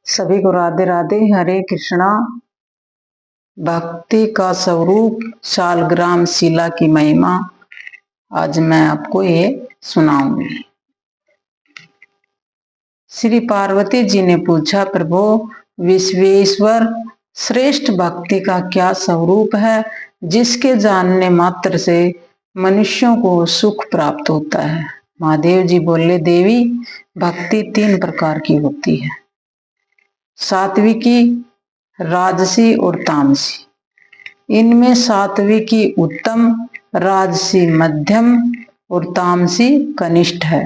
सभी को राधे राधे। हरे कृष्णा। भक्ति का स्वरूप शालग्राम शिला की महिमा आज मैं आपको ये सुनाऊंगी। श्री पार्वती जी ने पूछा, प्रभु विश्वेश्वर, श्रेष्ठ भक्ति का क्या स्वरूप है जिसके जानने मात्र से मनुष्यों को सुख प्राप्त होता है। महादेव जी बोले, देवी भक्ति 3 प्रकार की होती है, सात्विकी, राजसी और तामसी। इनमें सात्विकी उत्तम, राजसी मध्यम और तामसी कनिष्ठ है।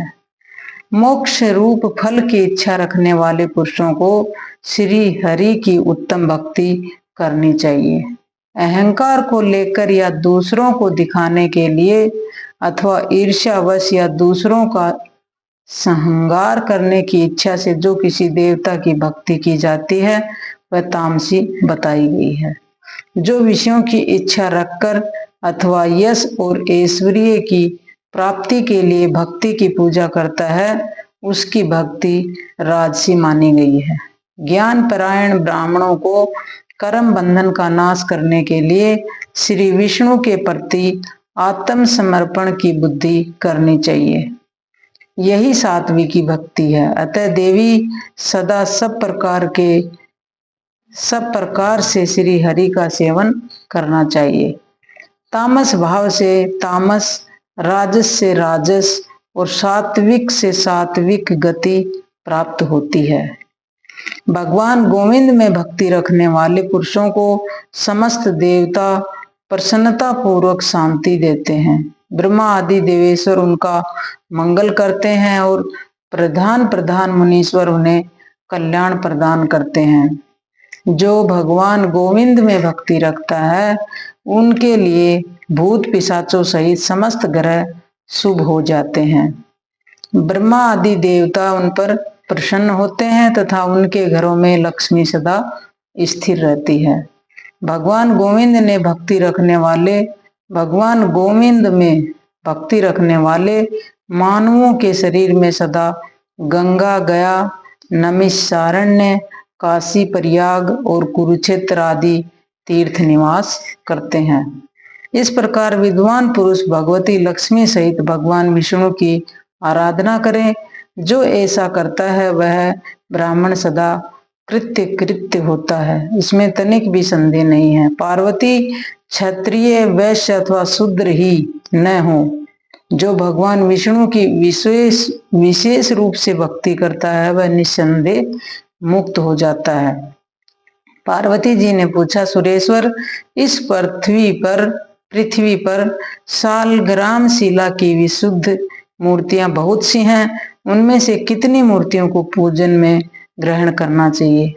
मोक्ष रूप फल की इच्छा रखने वाले पुरुषों को श्री हरि की उत्तम भक्ति करनी चाहिए। अहंकार को लेकर या दूसरों को दिखाने के लिए अथवा ईर्ष्यावश या दूसरों का संहार करने की इच्छा से जो किसी देवता की भक्ति की जाती है वह तामसी बताई गई है। जो विषयों की इच्छा रखकर अथवा यश और ऐश्वर्य की प्राप्ति के लिए भक्ति की पूजा करता है उसकी भक्ति राजसी मानी गई है। ज्ञान परायण ब्राह्मणों को कर्म बंधन का नाश करने के लिए श्री विष्णु के प्रति आत्मसमर्पण की बुद्धि करनी चाहिए, यही सात्विकी भक्ति है। अतः देवी सदा सब प्रकार से श्री हरि का सेवन करना चाहिए। तामस भाव से तामस, राजस से राजस और सात्विक से सात्विक गति प्राप्त होती है। भगवान गोविंद में भक्ति रखने वाले पुरुषों को समस्त देवता प्रसन्नता पूर्वक शांति देते हैं। ब्रह्मा आदि देवेश्वर उनका मंगल करते हैं और प्रधान मुनीश्वर उन्हें कल्याण प्रदान करते हैं। जो भगवान गोविंद में भक्ति रखता है उनके लिए भूत पिशाचों सहित समस्त ग्रह शुभ हो जाते हैं। ब्रह्मा आदि देवता उन पर प्रसन्न होते हैं तथा उनके घरों में लक्ष्मी सदा स्थिर रहती है। भगवान गोविंद में भक्ति रखने वाले मानवों के शरीर में सदा गंगा, गया, नैमिषारण्य, काशी, प्रयाग और कुरुक्षेत्र आदि तीर्थ निवास करते हैं। इस प्रकार विद्वान पुरुष भगवती लक्ष्मी सहित भगवान विष्णु की आराधना करें। जो ऐसा करता है वह ब्राह्मण सदा कृत्य होता है, इसमें तनिक भी संदेह नहीं है। पार्वती क्षत्रिय, वैश्य अथवा शूद्र ही न हो, जो भगवान विष्णु की विशेष रूप से भक्ति करता है वह निस्संदेह मुक्त हो जाता है। पार्वती जी ने पूछा, सुरेश्वर, इस पृथ्वी पर शालग्राम शिला की विशुद्ध मूर्तियां बहुत सी हैं, उनमें से कितनी मूर्तियों को पूजन में ग्रहण करना चाहिए।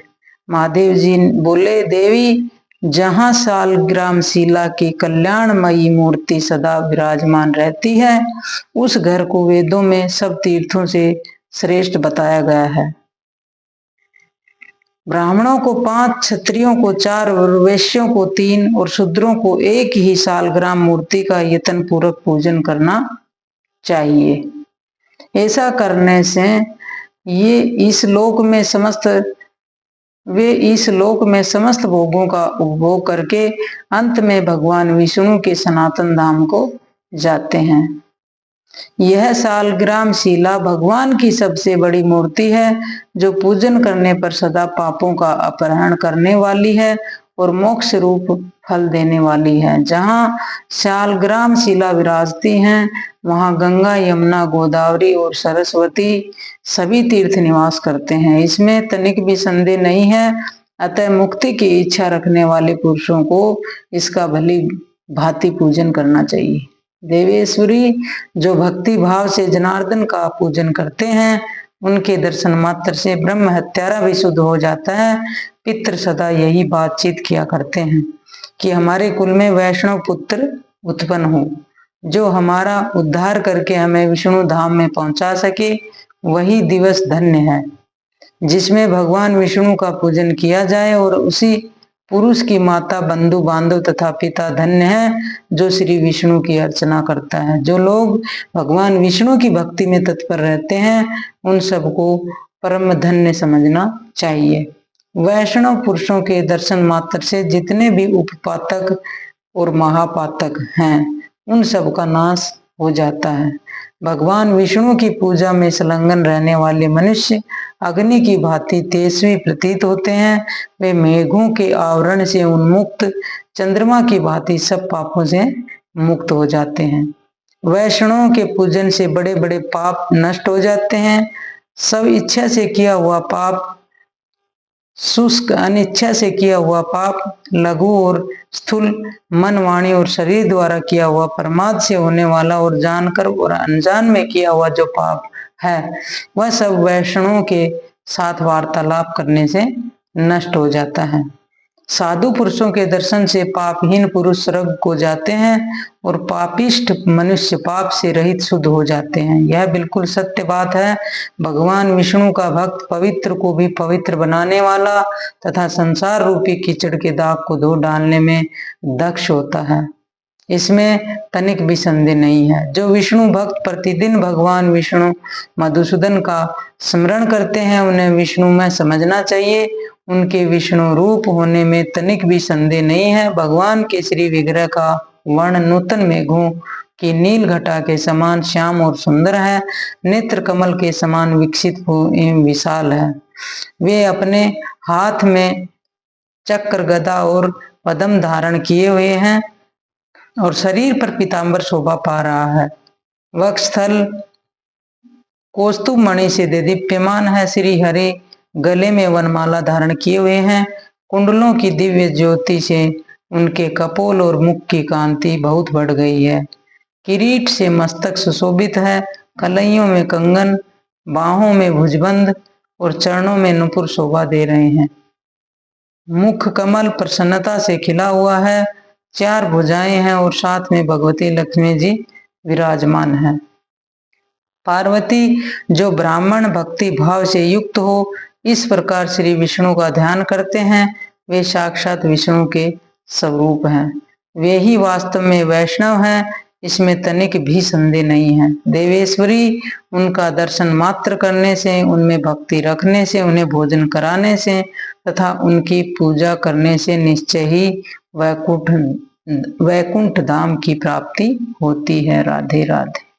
महादेव जी बोले, देवी जहां शालग्राम शिला की कल्याणमयी मूर्ति सदा विराजमान रहती है उस घर को वेदों में सब तीर्थों से श्रेष्ठ बताया गया है। ब्राह्मणों को 5, क्षत्रियों को 4 और वैश्यों को 3 और शूद्रों को 1 ही शालग्राम मूर्ति का यत्न पूर्वक पूजन करना चाहिए। ऐसा करने से वे इस लोक में समस्त भोगों का उपभोग करके अंत में भगवान विष्णु के सनातन धाम को जाते हैं। यह शालग्राम शिला भगवान की सबसे बड़ी मूर्ति है जो पूजन करने पर सदा पापों का अपहरण करने वाली है और मोक्ष रूप फल देने वाली है। जहाँ शालग्राम शिला विराजती हैं वहाँ गंगा, यमुना, गोदावरी और सरस्वती सभी तीर्थ निवास करते हैं, इसमें तनिक भी संदेह नहीं है। अतः मुक्ति की इच्छा रखने वाले पुरुषों को इसका भली भांति पूजन करना चाहिए। देवेश्वरी, जो भक्ति भाव से जनार्दन का पूजन करते हैं उनके दर्शन मात्र से ब्रह्म हत्यारा भी शुद्ध हो जाता है। पितृ सदा यही बातचीत किया करते हैं कि हमारे कुल में वैष्णव पुत्र उत्पन्न हो, जो हमारा उद्धार करके हमें विष्णु धाम में पहुंचा सके। वही दिवस धन्य है जिसमें भगवान विष्णु का पूजन किया जाए और उसी पुरुष की माता, बंधु बांधव तथा पिता धन्य है जो श्री विष्णु की अर्चना करता है। जो लोग भगवान विष्णु की भक्ति में तत्पर रहते हैं उन सबको परम धन्य समझना चाहिए। वैष्णव पुरुषों के दर्शन मात्र से जितने भी उपपातक और महापातक हैं उन सब का नाश हो जाता है। भगवान विष्णु की पूजा में संलग्न रहने वाले मनुष्य अग्नि की भांति तेजस्वी प्रतीत होते हैं। वे मेघों के आवरण से उन्मुक्त चंद्रमा की भांति सब पापों से मुक्त हो जाते हैं। वैष्णवों के पूजन से बड़े बड़े पाप नष्ट हो जाते हैं। सब इच्छा से किया हुआ पाप, शुष्क अनिच्छा से किया हुआ पाप, लघु और स्थूल मन, वाणी और शरीर द्वारा किया हुआ, प्रमाद से होने वाला और जानकर और अनजान में किया हुआ जो पाप है वह सब वैष्णवों के साथ वार्तालाप करने से नष्ट हो जाता है। साधु पुरुषों के दर्शन से पापहीन पुरुष स्वर्ग को जाते हैं और पापिष्ठ मनुष्य पाप से रहित शुद्ध हो जाते हैं। यह बिल्कुल सत्य बात है। भगवान विष्णु का भक्त पवित्र को भी पवित्र बनाने वाला तथा संसार रूपी कीचड़ के दाग को धो डालने में दक्ष होता है, इसमें तनिक भी संदेह नहीं है। जो विष्णु भक्त प्रतिदिन भगवान विष्णु मधुसूदन का स्मरण करते हैं उन्हें विष्णु में समझना चाहिए। उनके विष्णु रूप होने में तनिक भी संदेह नहीं है। भगवान के श्री विग्रह का वर्ण नूतन मेघों की नील घटा के समान श्याम और सुंदर है। नेत्र कमल के समान विकसित एवं विशाल है। वे अपने हाथ में चक्र, गदा और पद्म धारण किए हुए हैं और शरीर पर पीतांबर शोभा पा रहा है। वक्षस्थल कौस्तुभ मणि से दीप्यमान है। श्री हरि गले में वनमाला धारण किए हुए हैं। कुंडलों की दिव्य ज्योति से उनके कपोल और मुख की कांति बहुत बढ़ गई है। किरीट से मस्तक सुशोभित है। कलइयों में कंगन, बाहों में भुजबंद और चरणों में नुपुर शोभा दे रहे हैं। मुख कमल प्रसन्नता से खिला हुआ है। 4 भुजाएं हैं और साथ में भगवती लक्ष्मी जी विराजमान है। पार्वती जो ब्राह्मण भक्ति भाव से युक्त हो इस प्रकार श्री विष्णु का ध्यान करते हैं वे साक्षात विष्णु के स्वरूप हैं। वे ही वास्तव में वैष्णव हैं, इसमें तनिक भी संदेह नहीं है। देवेश्वरी उनका दर्शन मात्र करने से, उनमें भक्ति रखने से, उन्हें भोजन कराने से तथा उनकी पूजा करने से निश्चय ही वैकुंठ धाम की प्राप्ति होती है। राधे राधे।